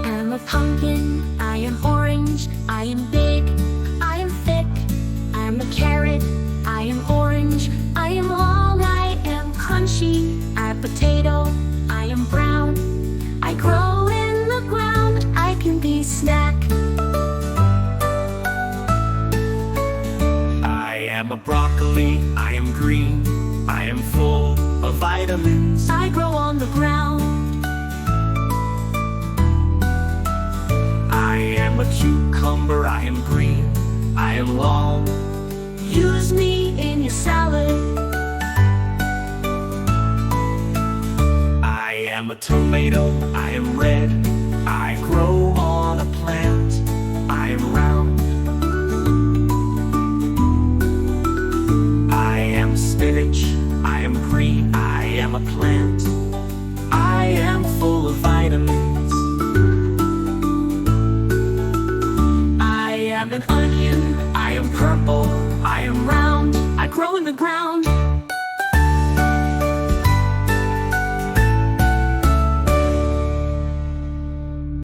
I'm a pumpkin, I am orange, I am big, I am thick. I'm a carrot, I am orange, I am long, I am crunchy. I'm a potato, I am brown, I grow in the ground, I can be snack. I am a broccoli, I am green, I am full of vitamins. I grow on the ground. I am a cucumber, I am green, I am long. Use me in your salad. I am a tomato, I am red, I grow on a plant. I am round. I am spinach, I am green, I am a plant. I am full of vitamins. I am an onion, I am purple, I am round, I grow in the ground.